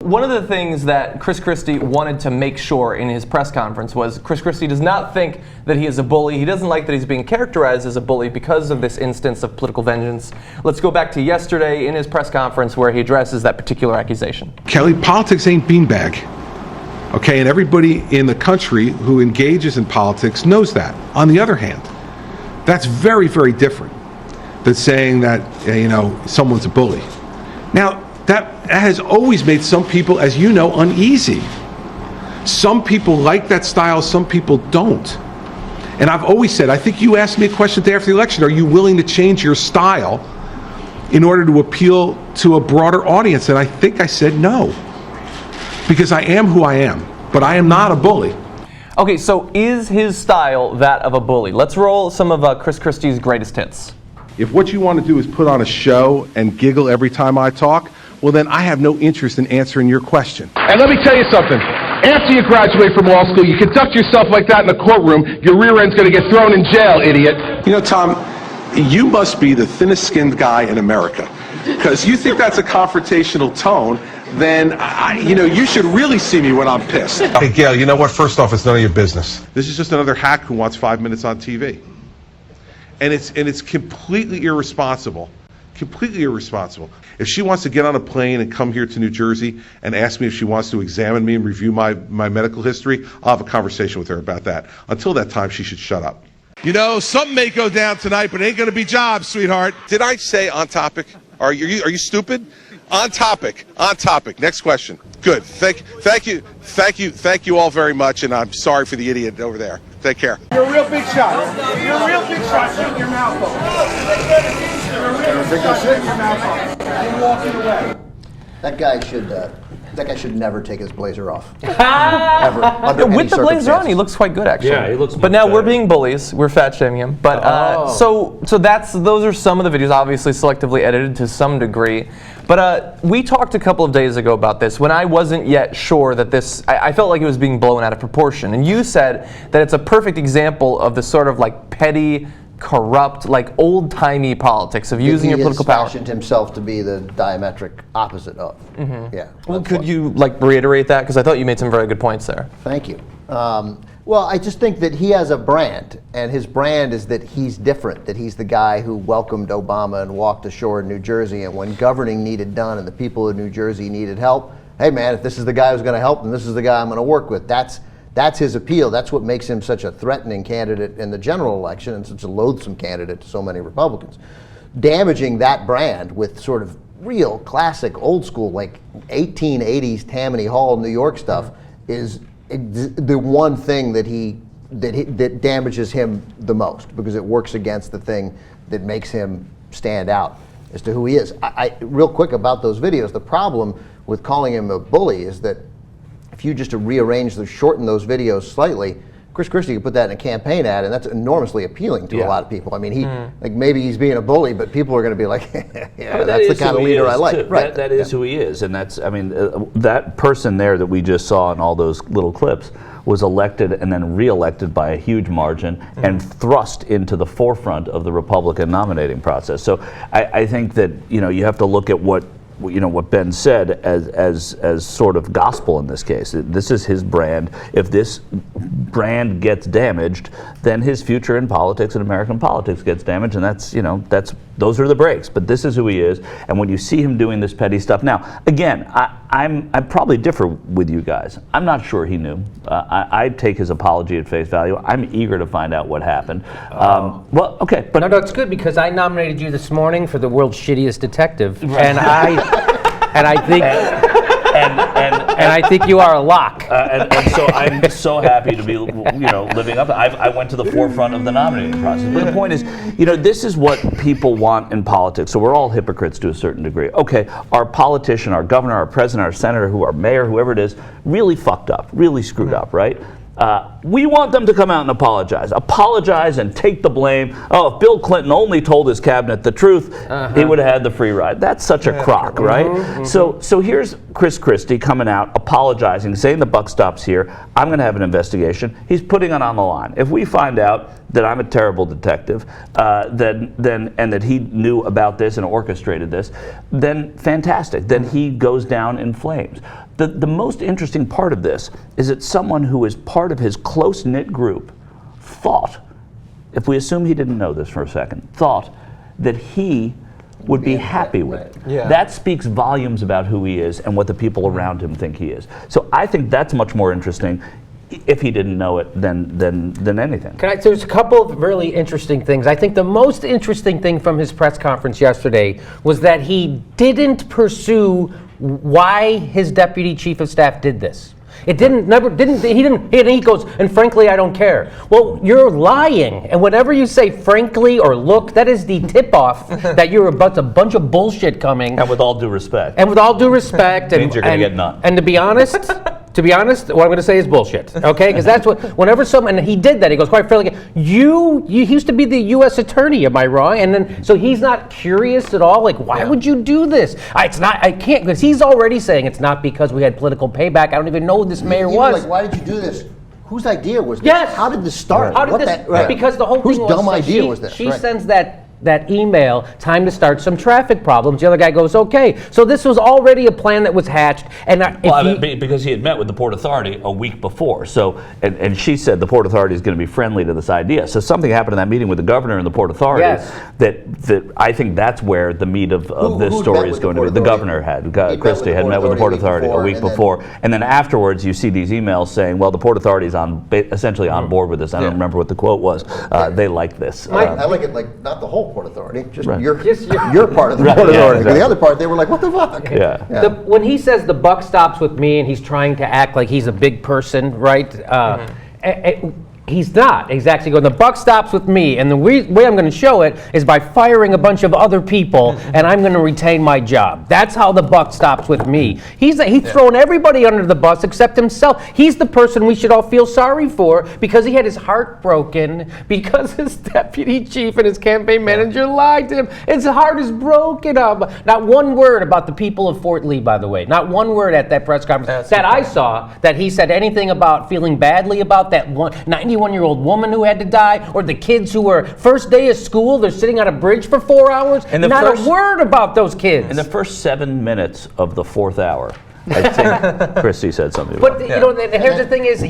one of the things that Chris Christie wanted to make sure in his press conference was Chris Christie does not think that he is a bully. He doesn't like that he's being characterized as a bully because of this instance of political vengeance. Let's go back to yesterday in his press conference where he addresses that particular accusation. Kelly, politics ain't beanbag. Okay, and everybody in the country who engages in politics knows that. On the other hand, that's very, very different than saying that, someone's a bully. Now, that has always made some people, as you know, uneasy. Some people like that style, some people don't. And I've always said, I think you asked me a question after the election, are you willing to change your style in order to appeal to a broader audience? And I think I said no. Because I am who I am, but I am not a bully. Okay, so is his style that of a bully? Let's roll some of Chris Christie's greatest hits. If what you want to do is put on a show and giggle every time I talk, well then I have no interest in answering your question. And let me tell you something. After you graduate from law school, you conduct yourself like that in the courtroom, your rear end's going to get thrown in jail, idiot. Tom, you must be the thinnest skinned guy in America. Because you think that's a confrontational tone, then, you should really see me when I'm pissed. Hey, Gail, you know what? First off, it's none of your business. This is just another hack who wants 5 minutes on TV. And it's completely irresponsible. Completely irresponsible. If she wants to get on a plane and come here to New Jersey and ask me if she wants to examine me and review my medical history, I'll have a conversation with her about that. Until that time, she should shut up. Something may go down tonight, but it ain't going to be jobs, sweetheart. Did I say on topic? Are you stupid? On topic. On topic. Next question. Good. Thank you all very much, and I'm sorry for the idiot over there. Take care. You're a real big shot. You're a real big shot. Shut your mouth off. You're a real big shot. Shut your mouth off. You're walking away. That guy should never take his blazer off. Ever. Under With the blazer on, he looks quite good, actually. Yeah, he looks. But now we're being bullies. We're fat shaming him. But so those are some of the videos, obviously selectively edited to some degree. But we talked a couple of days ago about this when I wasn't yet sure that this. I felt like it was being blown out of proportion, and you said that it's a perfect example of the sort of like petty, corrupt, like old-timey politics of using your political power. He has fashioned himself to be the diametric opposite of. Mm-hmm. Yeah. Well, could you reiterate that? Because I thought you made some very good points there. Thank you. Well, I just think that he has a brand, and his brand is that he's different, that he's the guy who welcomed Obama and walked ashore in New Jersey, and when governing needed done and the people of New Jersey needed help, hey man, if this is the guy who's going to help them, this is the guy I'm going to work with. That's his appeal. That's what makes him such a threatening candidate in the general election and such a loathsome candidate to so many Republicans. Damaging that brand with sort of real classic old school, like 1880s Tammany Hall, New York stuff is the one thing that damages him the most, because it works against the thing that makes him stand out as to who he is. Real quick about those videos, the problem with calling him a bully is that if you just shorten those videos slightly, Chris Christie could put that in a campaign ad, and that's enormously appealing to a lot of people. I mean, maybe he's being a bully, but people are going to be like, yeah, that's the kind of leader I like. Right. That is who he is, and that's, that person there that we just saw in all those little clips was elected and then re-elected by a huge margin and thrust into the forefront of the Republican nominating process. So I think that you have to look at what Ben said as sort of gospel in this case. This is his brand. If this brand gets damaged, then his future in politics and American politics gets damaged, and those are the breaks. But this is who he is, and when you see him doing this petty stuff, now again, I probably differ with you guys. I'm not sure he knew. I take his apology at face value. I'm eager to find out what happened. Well, okay, but no, it's good because I nominated you this morning for the world's shittiest detective, and I think. And I think you are a lock. And so I'm so happy to be, living up. I went to the forefront of the nominating process. But the point is, this is what people want in politics. So we're all hypocrites to a certain degree. Okay, our politician, our governor, our president, our senator, our mayor, whoever it is, really fucked up, really screwed up, right? We want them to come out and apologize and take the blame. Oh, if Bill Clinton only told his cabinet the truth, he would have had the free ride. That's such a crock, right? So here's Chris Christie coming out, apologizing, saying the buck stops here. I'm going to have an investigation. He's putting it on the line. If we find out that I'm a terrible detective, and that he knew about this and orchestrated this, then fantastic. Then he goes down in flames. The most interesting part of this is that someone who is part of his close-knit group thought, if we assume he didn't know this for a second, thought that he would be happy with it. Yeah. That speaks volumes about who he is and what the people around him think he is. So I think that's much more interesting if he didn't know it than anything. There's a couple of really interesting things. I think the most interesting thing from his press conference yesterday was that he didn't pursue why his deputy chief of staff did this. He goes, and frankly, I don't care. Well, you're lying. And whenever you say frankly or look, that is the tip-off that you're about a bunch of bullshit coming. And with all due respect. And with all due respect. Means you're going to get none. And to be honest, what I'm going to say is bullshit, okay? Because that's what, whenever someone, and he did that, he goes, quite frankly, you used to be the U.S. attorney, am I wrong? And then, so he's not curious at all, like, why would you do this? I can't, because he's already saying it's not because we had political payback. I don't even know who this mayor was. Like, why did you do this? Whose idea was this? Yes. How did this start? How did this, because the whole Whose thing was, dumb idea was this? She sends that email, time to start some traffic problems. The other guy goes, okay. So this was already a plan that was hatched. And because he had met with the Port Authority a week before. So, and she said the Port Authority is going to be friendly to this idea. So something happened in that meeting with the governor and the Port Authority that I think that's where the meat of this story is going to be. The governor Christie had met with the Port Authority a week before. And then afterwards you see these emails saying, well, the Port Authority is essentially on board with this. I don't remember what the quote was. They like this. I like it like not the whole Port Authority, just Right. your part of the Port Authority. Exactly. The other part, they were like, what the fuck? Yeah. When he says the buck stops with me and he's trying to act like he's a big person, right? He's not exactly going, the buck stops with me, and the way I'm going to show it is by firing a bunch of other people, and I'm going to retain my job. That's how the buck stops with me. He's thrown everybody under the bus except himself. He's the person we should all feel sorry for because he had his heart broken because his deputy chief and his campaign manager lied to him. His heart is broken. Not one word about the people of Fort Lee, by the way. Not one word at that press conference that I saw that he said anything about feeling badly about that 91-year-old woman who had to die, or the kids who were first day of school, they're sitting on a bridge for 4 hours. And not a word about those kids. In the first 7 minutes of the fourth hour, I think Christie said something But about here's the thing is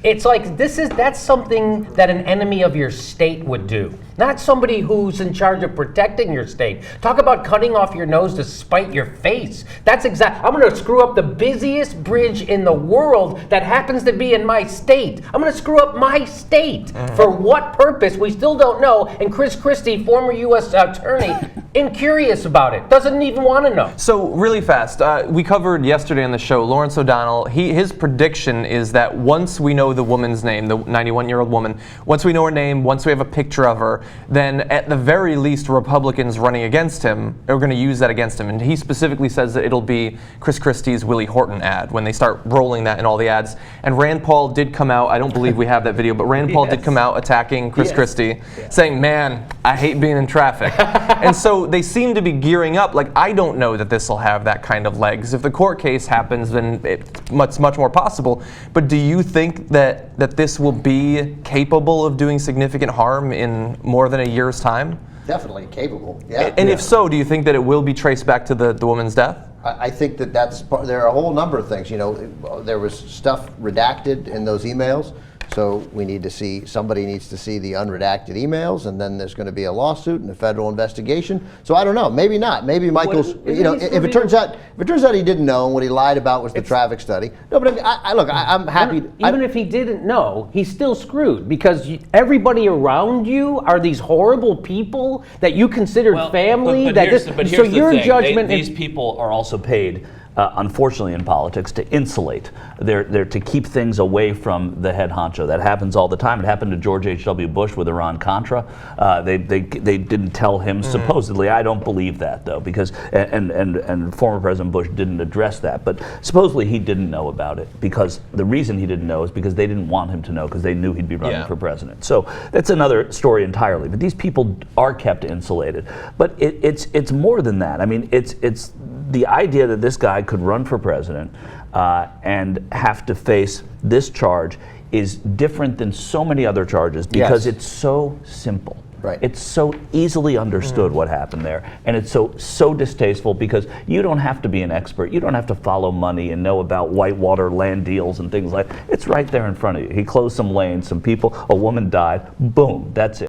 it's like that's something that an enemy of your state would do. Not somebody who's in charge of protecting your state. Talk about cutting off your nose to spite your face. I'm going to screw up the busiest bridge in the world that happens to be in my state. I'm going to screw up my state. For what purpose, we still don't know. And Chris Christie, former U.S. attorney, incurious about it. Doesn't even want to know. So really fast, we covered yesterday on the show, Lawrence O'Donnell, his prediction is that once we know the woman's name, the 91-year-old woman, once we know her name, once we have a picture of her, then at the very least Republicans running against him are going to use that against him. And he specifically says that it'll be Chris Christie's Willie Horton ad when they start rolling that in all the ads. And Rand Paul did come out, I don't believe we have that video, but Rand Paul did come out attacking Chris Christie, saying, man, I hate being in traffic. And so they seem to be gearing up. Like, I don't know that this will have that kind of legs. If the court case happens, then it's much more possible. But do you think that this will be capable of doing significant harm in more than a year's time? Definitely capable. Yeah. And if so, do you think that it will be traced back to the woman's death? I think that's there are a whole number of things. You know, there was stuff redacted in those emails. So we need to see, somebody needs to see the unredacted emails, and then there's going to be a lawsuit and a federal investigation. So I don't know, maybe not. Maybe Michael's, if it turns out he didn't know and what he lied about was the traffic study. No, but I'm happy. Even if he didn't know, he's still screwed because everybody around you are these horrible people that you consider family. Here's the thing. These people are also paid. Unfortunately, in politics, to insulate. They're to keep things away from the head honcho. That happens all the time. It happened to George H.W. Bush with Iran-Contra. They didn't tell him, supposedly. I don't believe that, though, because, and former President Bush didn't address that. But supposedly he didn't know about it because the reason he didn't know is because they didn't want him to know because they knew he'd be running for president. So that's another story entirely. But these people are kept insulated. But it's more than that. I mean, it's the idea that this guy could run for president and have to face this charge is different than so many other charges because it's so simple. Right. It's so easily understood what happened there, and it's so distasteful because you don't have to be an expert. You don't have to follow money and know about whitewater land deals and things like that. It's right there in front of you. He closed some lanes, some people, a woman died, boom, that's it.